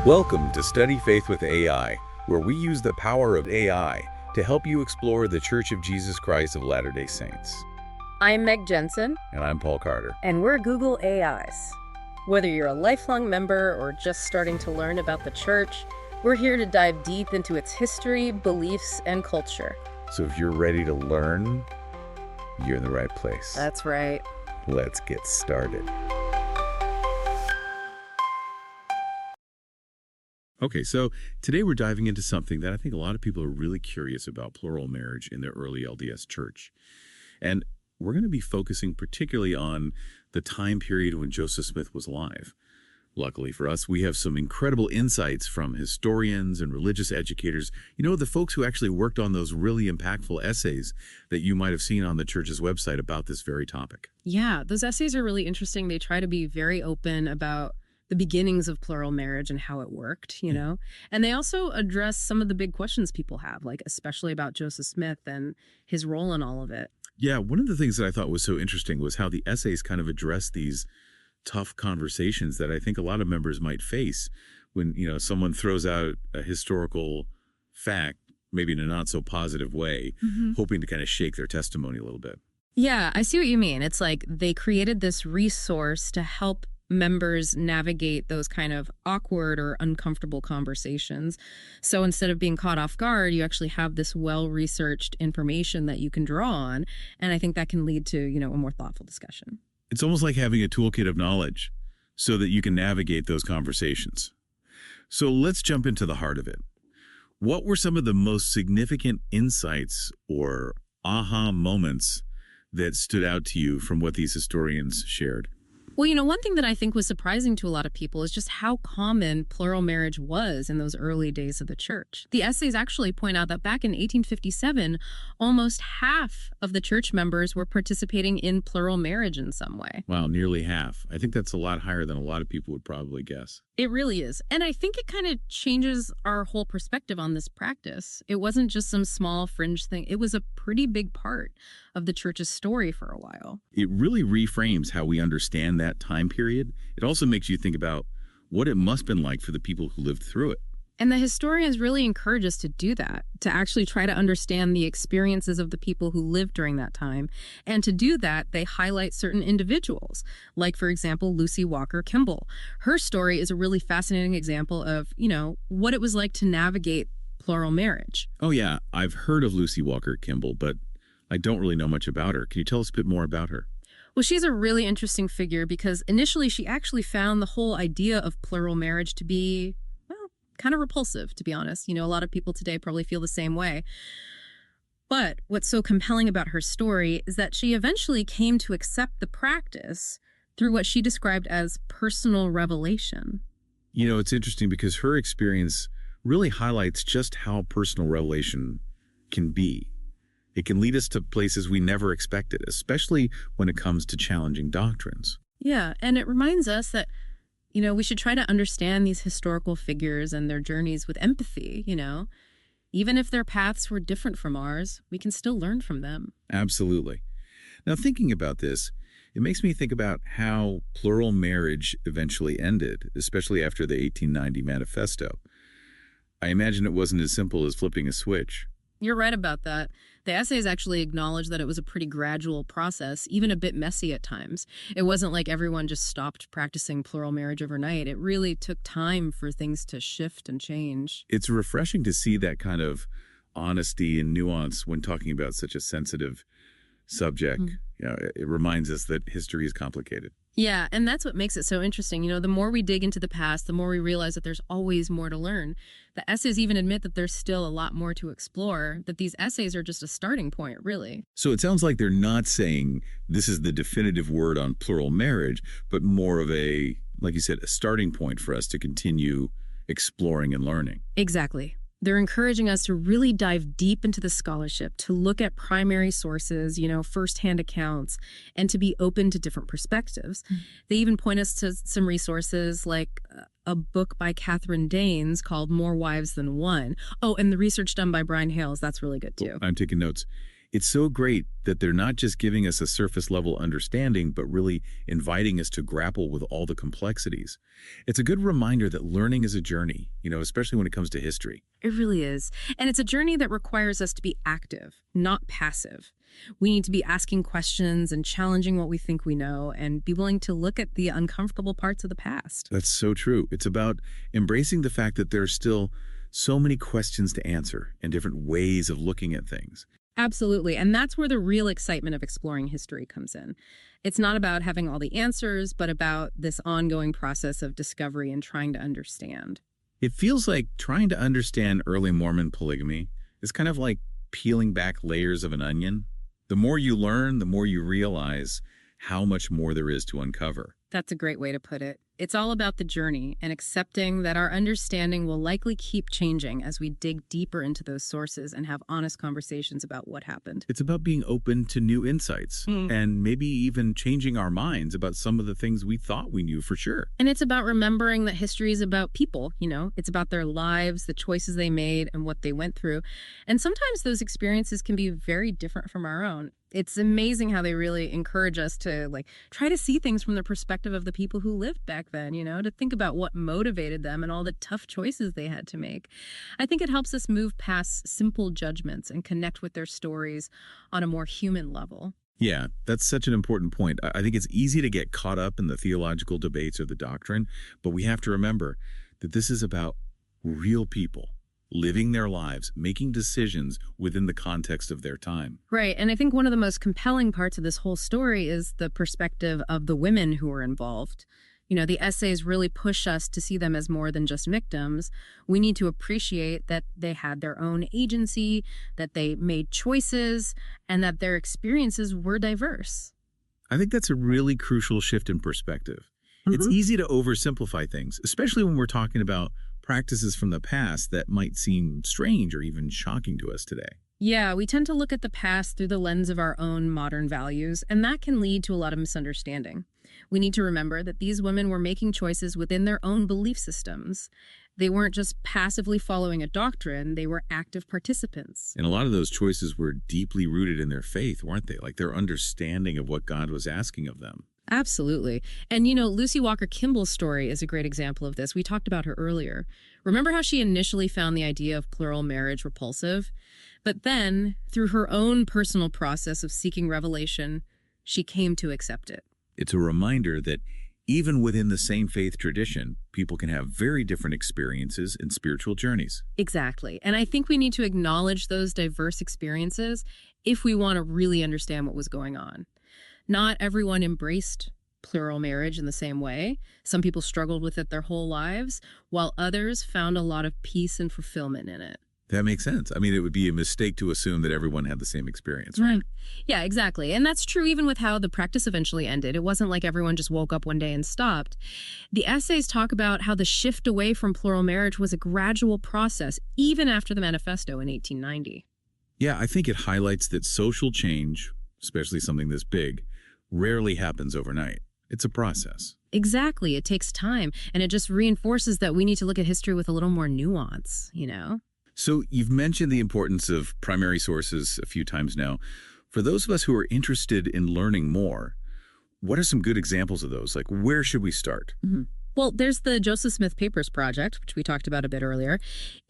Welcome to Study Faith with AI, where we use the power of AI to help you explore the Church of Jesus Christ of Latter-day Saints. I'm Meg Jensen. And I'm Paul Carter. And we're Google AIs. Whether you're a lifelong member or just starting to learn about the church, we're here to dive deep into its history, beliefs, and culture. So if you're ready to learn, you're in the right place. That's right. Let's get started. Okay, so today we're diving into something that I think a lot of people are really curious about: plural marriage in the early LDS Church. And we're going to be focusing particularly on the time period when Joseph Smith was alive. Luckily for us, we have some incredible insights from historians and religious educators. You know, the folks who actually worked on those really impactful essays that you might have seen on the church's website about this very topic. Yeah, those essays are really interesting. They try to be very open about the beginnings of plural marriage and how it worked, you know? And they also address some of the big questions people have, like especially about Joseph Smith and his role in all of it. Yeah, one of the things that I thought was so interesting was how the essays kind of address these tough conversations that I think a lot of members might face when, you know, someone throws out a historical fact, maybe in a not so positive way, hoping to kind of shake their testimony a little bit. Yeah, I see what you mean. It's like they created this resource to help members navigate those kind of awkward or uncomfortable conversations. So instead of being caught off guard, you actually have this well-researched information that you can draw on. And I think that can lead to, you know, a more thoughtful discussion. It's almost like having a toolkit of knowledge so that you can navigate those conversations. So let's jump into the heart of it. What were some of the most significant insights or aha moments that stood out to you from what these historians shared? Well, you know, one thing that I think was surprising to a lot of people is just how common plural marriage was in those early days of the church. The essays actually point out that back in 1857, almost half of the church members were participating in plural marriage in some way. Wow, nearly half. I think that's a lot higher than a lot of people would probably guess. It really is. And I think it kind of changes our whole perspective on this practice. It wasn't just some small fringe thing. It was a pretty big part of the church's story for a while. It really reframes how we understand that time period. It also makes you think about what it must have been like for the people who lived through it. And the historians really encourage us to do that, to actually try to understand the experiences of the people who lived during that time. And to do that, they highlight certain individuals, like, for example, Lucy Walker Kimball. Her story is a really fascinating example of, you know, what it was like to navigate plural marriage. Oh, yeah. I've heard of Lucy Walker Kimball, but I don't really know much about her. Can you tell us a bit more about her? Well, she's a really interesting figure because initially she actually found the whole idea of plural marriage to be, well, kind of repulsive, to be honest. You know, a lot of people today probably feel the same way. But what's so compelling about her story is that she eventually came to accept the practice through what she described as personal revelation. You know, it's interesting because her experience really highlights just how personal revelation can be. It can lead us to places we never expected, especially when it comes to challenging doctrines. Yeah, and it reminds us that, you know, we should try to understand these historical figures and their journeys with empathy, you know. Even if their paths were different from ours, we can still learn from them. Absolutely. Now, thinking about this, it makes me think about how plural marriage eventually ended, especially after the 1890 Manifesto. I imagine it wasn't as simple as flipping a switch. You're right about that. The essays actually acknowledge that it was a pretty gradual process, even a bit messy at times. It wasn't like everyone just stopped practicing plural marriage overnight. It really took time for things to shift and change. It's refreshing to see that kind of honesty and nuance when talking about such a sensitive subject. You know, it reminds us that history is complicated. Yeah, and that's what makes it so interesting. You know, the more we dig into the past, the more we realize that there's always more to learn. The essays even admit that there's still a lot more to explore, that these essays are just a starting point, really. So it sounds like they're not saying this is the definitive word on plural marriage, but more of a, like you said, a starting point for us to continue exploring and learning. Exactly. They're encouraging us to really dive deep into the scholarship, to look at primary sources, you know, firsthand accounts, and to be open to different perspectives. They even point us to some resources like a book by Catherine Danes called More Wives Than One. Oh, and the research done by Brian Hales, that's really good too. I'm taking notes. It's so great that they're not just giving us a surface level understanding, but really inviting us to grapple with all the complexities. It's a good reminder that learning is a journey, especially when it comes to history. It really is. And it's a journey that requires us to be active, not passive. We need to be asking questions and challenging what we think we know and be willing to look at the uncomfortable parts of the past. That's so true. It's about embracing the fact that there are still so many questions to answer and different ways of looking at things. Absolutely. And that's where the real excitement of exploring history comes in. It's not about having all the answers, but about this ongoing process of discovery and trying to understand. It feels like trying to understand early Mormon polygamy is kind of like peeling back layers of an onion. The more you learn, the more you realize how much more there is to uncover. That's a great way to put it. It's all about the journey and accepting that our understanding will likely keep changing as we dig deeper into those sources and have honest conversations about what happened. It's about being open to new insights and maybe even changing our minds about some of the things we thought we knew for sure. And it's about remembering that history is about people, It's about their lives, the choices they made, and what they went through. And sometimes those experiences can be very different from our own. It's amazing how they really encourage us to try to see things from the perspective of the people who lived back then, to think about what motivated them and all the tough choices they had to make. I think it helps us move past simple judgments and connect with their stories on a more human level. Yeah, that's such an important point. I think it's easy to get caught up in the theological debates or the doctrine, but we have to remember that this is about real people living their lives, making decisions within the context of their time. Right. And I think one of the most compelling parts of this whole story is the perspective of the women who were involved. The essays really push us to see them as more than just victims. We need to appreciate that they had their own agency, that they made choices, and that their experiences were diverse. I think that's a really crucial shift in perspective. It's easy to oversimplify things, especially when we're talking about practices from the past that might seem strange or even shocking to us today. Yeah, we tend to look at the past through the lens of our own modern values, and that can lead to a lot of misunderstanding. We need to remember that these women were making choices within their own belief systems. They weren't just passively following a doctrine, they were active participants. And a lot of those choices were deeply rooted in their faith, weren't they? Like their understanding of what God was asking of them. Absolutely. And Lucy Walker Kimball's story is a great example of this. We talked about her earlier. Remember how she initially found the idea of plural marriage repulsive? But then, through her own personal process of seeking revelation, she came to accept it. It's a reminder that even within the same faith tradition, people can have very different experiences and spiritual journeys. Exactly. And I think we need to acknowledge those diverse experiences if we want to really understand what was going on. Not everyone embraced plural marriage in the same way. Some people struggled with it their whole lives, while others found a lot of peace and fulfillment in it. That makes sense. I mean, it would be a mistake to assume that everyone had the same experience, right? Yeah, exactly. And that's true even with how the practice eventually ended. It wasn't like everyone just woke up one day and stopped. The essays talk about how the shift away from plural marriage was a gradual process, even after the manifesto in 1890. Yeah, I think it highlights that social change, especially something this big, rarely happens overnight. It's a process. Exactly. It takes time. And it just reinforces that we need to look at history with a little more nuance, So you've mentioned the importance of primary sources a few times now. For those of us who are interested in learning more, what are some good examples of those? Like, where should we start? Well, there's the Joseph Smith Papers Project, which we talked about a bit earlier.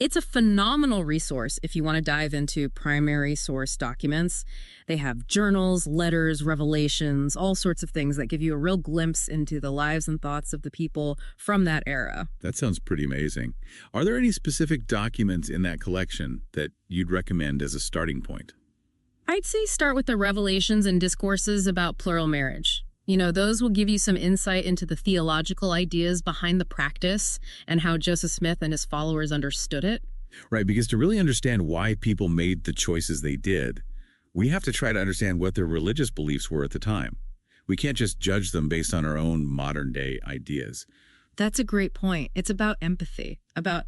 It's a phenomenal resource if you want to dive into primary source documents. They have journals, letters, revelations, all sorts of things that give you a real glimpse into the lives and thoughts of the people from that era. That sounds pretty amazing. Are there any specific documents in that collection that you'd recommend as a starting point? I'd say start with the revelations and discourses about plural marriage. Those will give you some insight into the theological ideas behind the practice and how Joseph Smith and his followers understood it. Right, because to really understand why people made the choices they did, we have to try to understand what their religious beliefs were at the time. We can't just judge them based on our own modern-day ideas. That's a great point. It's about empathy, about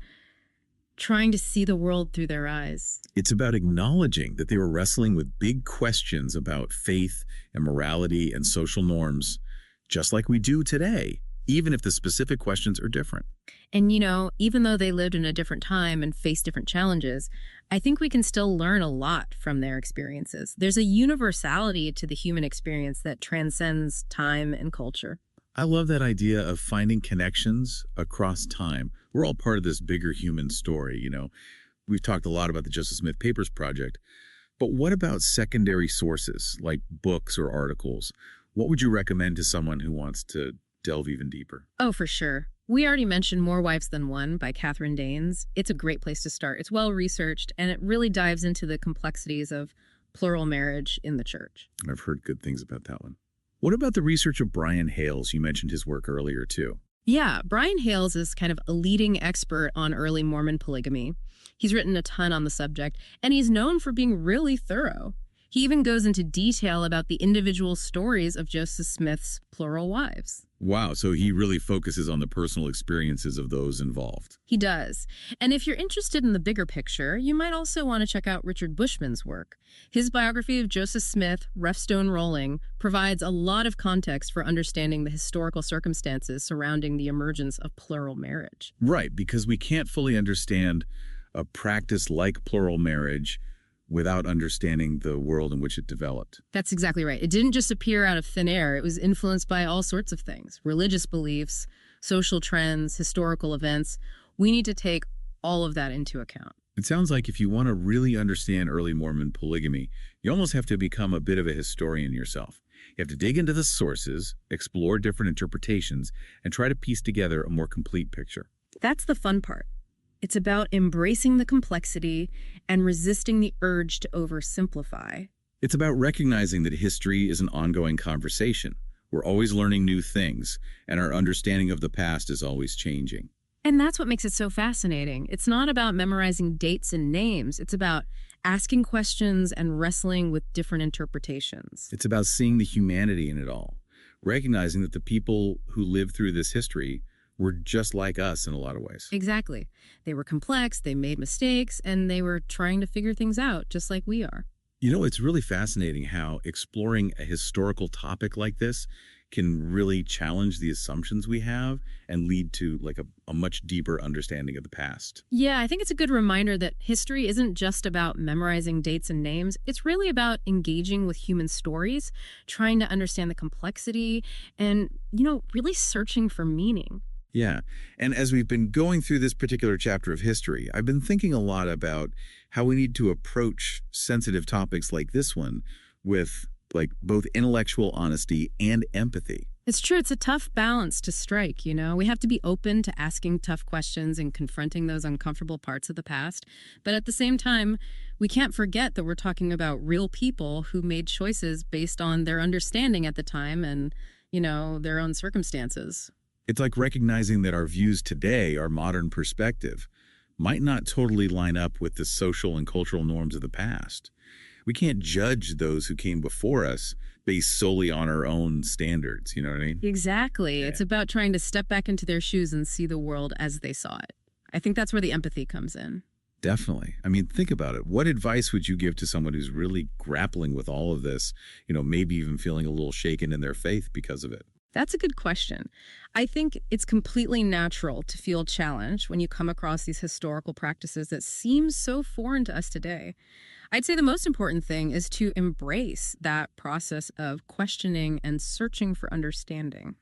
trying to see the world through their eyes. It's about acknowledging that they were wrestling with big questions about faith and morality and social norms, just like we do today. even if the specific questions are different. And, even though they lived in a different time and faced different challenges, I think we can still learn a lot from their experiences. There's a universality to the human experience that transcends time and culture. I love that idea of finding connections across time. We're all part of this bigger human story. We've talked a lot about the Joseph Smith Papers Project, but what about secondary sources like books or articles? What would you recommend to someone who wants to delve even deeper? Oh, for sure. We already mentioned More Wives Than One by Catherine Danes. It's a great place to start. It's well-researched, and it really dives into the complexities of plural marriage in the church. I've heard good things about that one. What about the research of Brian Hales? You mentioned his work earlier, too. Yeah, Brian Hales is kind of a leading expert on early Mormon polygamy. He's written a ton on the subject, and he's known for being really thorough. He even goes into detail about the individual stories of Joseph Smith's plural wives. Wow, so he really focuses on the personal experiences of those involved. He does. And if you're interested in the bigger picture, you might also want to check out Richard Bushman's work. His biography of Joseph Smith, Rough Stone Rolling, provides a lot of context for understanding the historical circumstances surrounding the emergence of plural marriage. Right, because we can't fully understand a practice like plural marriage without understanding the world in which it developed. That's exactly right. It didn't just appear out of thin air. It was influenced by all sorts of things: religious beliefs, social trends, historical events. We need to take all of that into account. It sounds like if you want to really understand early Mormon polygamy, you almost have to become a bit of a historian yourself. You have to dig into the sources, explore different interpretations, and try to piece together a more complete picture. That's the fun part. It's about embracing the complexity and resisting the urge to oversimplify. It's about recognizing that history is an ongoing conversation. We're always learning new things, and our understanding of the past is always changing. And that's what makes it so fascinating. It's not about memorizing dates and names. It's about asking questions and wrestling with different interpretations. It's about seeing the humanity in it all, recognizing that the people who lived through this history were just like us in a lot of ways. Exactly. They were complex, they made mistakes, and they were trying to figure things out just like we are. It's really fascinating how exploring a historical topic like this can really challenge the assumptions we have and lead to a much deeper understanding of the past. Yeah, I think it's a good reminder that history isn't just about memorizing dates and names. It's really about engaging with human stories, trying to understand the complexity, and, really searching for meaning. Yeah. And as we've been going through this particular chapter of history, I've been thinking a lot about how we need to approach sensitive topics like this one with both intellectual honesty and empathy. It's true. It's a tough balance to strike, We have to be open to asking tough questions and confronting those uncomfortable parts of the past. But at the same time, we can't forget that we're talking about real people who made choices based on their understanding at the time and, their own circumstances. It's like recognizing that our views today, our modern perspective, might not totally line up with the social and cultural norms of the past. We can't judge those who came before us based solely on our own standards, you know what I mean? Exactly. Yeah. It's about trying to step back into their shoes and see the world as they saw it. I think that's where the empathy comes in. Definitely. I mean, think about it. What advice would you give to someone who's really grappling with all of this, maybe even feeling a little shaken in their faith because of it? That's a good question. I think it's completely natural to feel challenged when you come across these historical practices that seem so foreign to us today. I'd say the most important thing is to embrace that process of questioning and searching for understanding.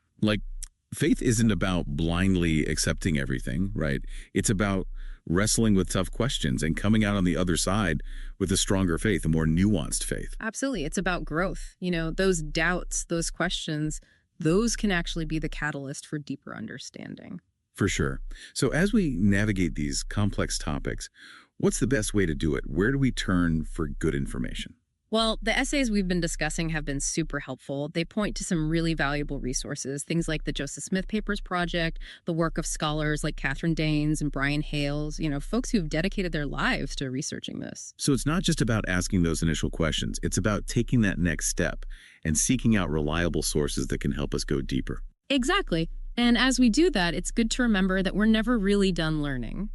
Faith isn't about blindly accepting everything, right? It's about wrestling with tough questions and coming out on the other side with a stronger faith, a more nuanced faith. Absolutely. It's about growth. Those doubts, those questions, those can actually be the catalyst for deeper understanding. For sure. So as we navigate these complex topics, what's the best way to do it? Where do we turn for good information? Well, the essays we've been discussing have been super helpful. They point to some really valuable resources, things like the Joseph Smith Papers Project, the work of scholars like Catherine Danes and Brian Hales, folks who've dedicated their lives to researching this. So it's not just about asking those initial questions. It's about taking that next step and seeking out reliable sources that can help us go deeper. Exactly. And as we do that, it's good to remember that we're never really done learning.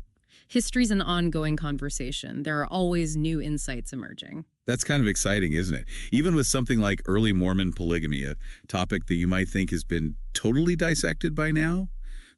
History's an ongoing conversation. There are always new insights emerging. That's kind of exciting, isn't it? Even with something like early Mormon polygamy, a topic that you might think has been totally dissected by now,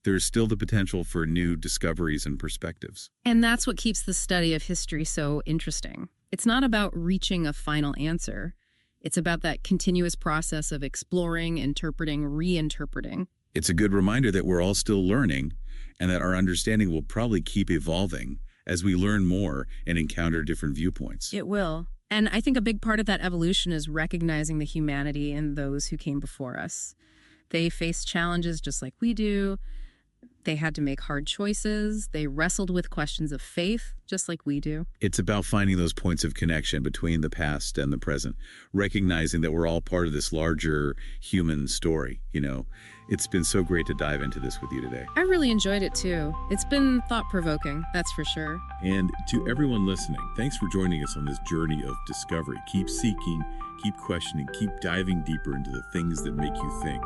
there's still the potential for new discoveries and perspectives. And that's what keeps the study of history so interesting. It's not about reaching a final answer. It's about that continuous process of exploring, interpreting, reinterpreting. It's a good reminder that we're all still learning and that our understanding will probably keep evolving as we learn more and encounter different viewpoints. It will. And I think a big part of that evolution is recognizing the humanity in those who came before us. They faced challenges just like we do. They had to make hard choices. They wrestled with questions of faith, just like we do. It's about finding those points of connection between the past and the present, recognizing that we're all part of this larger human story. It's been so great to dive into this with you today. I really enjoyed it too. It's been thought-provoking, that's for sure. And to everyone listening, thanks for joining us on this journey of discovery. Keep seeking, keep questioning, keep diving deeper into the things that make you think.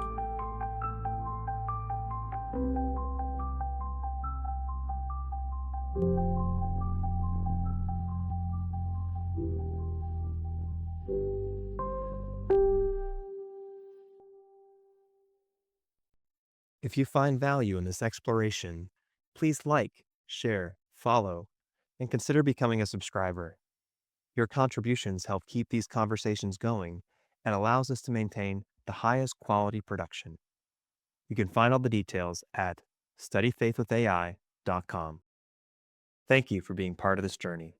If you find value in this exploration, please like, share, follow, and consider becoming a subscriber. Your contributions help keep these conversations going and allows us to maintain the highest quality production. You can find all the details at studyfaithwithai.com. Thank you for being part of this journey.